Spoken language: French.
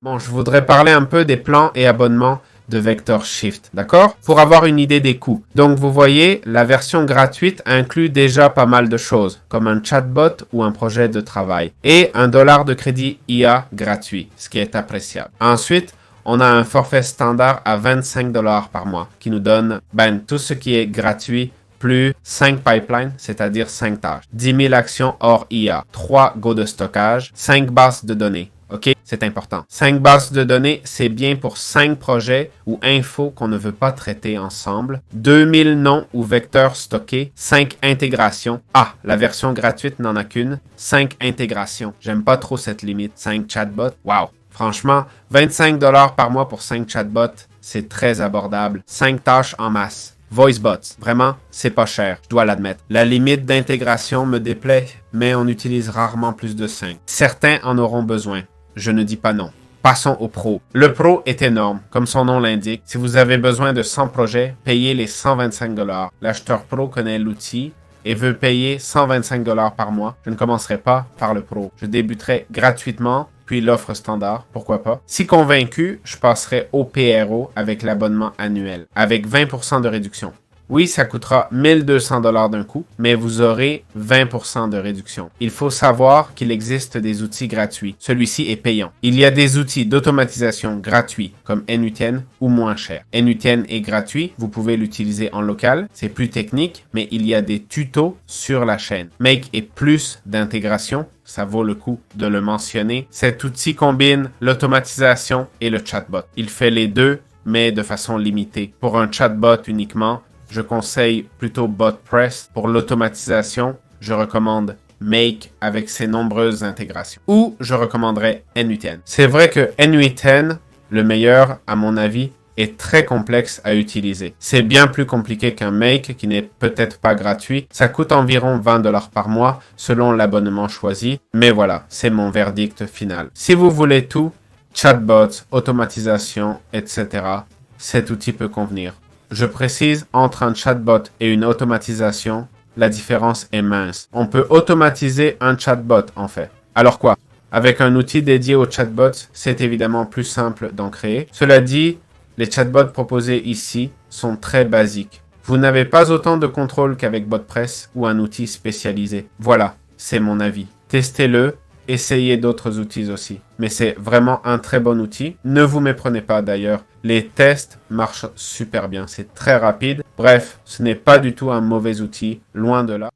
Bon, je voudrais parler un peu des plans et abonnements de VectorShift, d'accord? Pour avoir une idée des coûts. Donc, vous voyez, la version gratuite inclut déjà pas mal de choses, comme un chatbot ou un projet de travail, et $1 de crédit IA gratuit, ce qui est appréciable. Ensuite, on a un forfait standard à $25 par mois, qui nous donne tout ce qui est gratuit, plus 5 pipelines, c'est-à-dire 5 tâches, 10 000 actions hors IA, 3 Go de stockage, 5 bases de données. OK? C'est important. 5 bases de données, c'est bien pour 5 projets ou infos qu'on ne veut pas traiter ensemble. 2000 noms ou vecteurs stockés. 5 intégrations. Ah, la version gratuite n'en a qu'une. 5 intégrations. J'aime pas trop cette limite. 5 chatbots. Wow! Franchement, $25 par mois pour 5 chatbots, c'est très abordable. 5 tâches en masse. VoiceBots, vraiment, c'est pas cher, je dois l'admettre. La limite d'intégration me déplaît, mais on utilise rarement plus de 5. Certains en auront besoin. Je ne dis pas non. Passons au Pro. Le Pro est énorme, comme son nom l'indique. Si vous avez besoin de 100 projets, payez les $125. L'acheteur Pro connaît l'outil et veut payer $125 par mois. Je ne commencerai pas par le Pro. Je débuterai gratuitement, puis l'offre standard, pourquoi pas. Si convaincu, je passerai au PRO avec l'abonnement annuel, avec 20% de réduction. Oui, ça coûtera $1200 d'un coup, mais vous aurez 20% de réduction. Il faut savoir qu'il existe des outils gratuits. Celui-ci est payant. Il y a des outils d'automatisation gratuits, comme n8n ou moins cher. n8n est gratuit, vous pouvez l'utiliser en local, c'est plus technique, mais il y a des tutos sur la chaîne. Make et plus d'intégration, ça vaut le coup de le mentionner. Cet outil combine l'automatisation et le chatbot. Il fait les deux, mais de façon limitée. Pour un chatbot uniquement, je conseille plutôt BotPress. Pour l'automatisation, je recommande Make avec ses nombreuses intégrations. Ou je recommanderais n8n. C'est vrai que n8n, le meilleur à mon avis, est très complexe à utiliser. C'est bien plus compliqué qu'un Make qui n'est peut-être pas gratuit. Ça coûte environ $20 par mois selon l'abonnement choisi. Mais voilà, c'est mon verdict final. Si vous voulez tout, chatbots, automatisation, etc., cet outil peut convenir. Je précise, entre un chatbot et une automatisation, la différence est mince. On peut automatiser un chatbot, en fait. Alors quoi? Avec un outil dédié aux chatbots, c'est évidemment plus simple d'en créer. Cela dit, les chatbots proposés ici sont très basiques. Vous n'avez pas autant de contrôle qu'avec BotPress ou un outil spécialisé. Voilà, c'est mon avis. Testez-le. Essayez d'autres outils aussi. Mais c'est vraiment un très bon outil. Ne vous méprenez pas d'ailleurs. Les tests marchent super bien. C'est très rapide. Bref, ce n'est pas du tout un mauvais outil. Loin de là.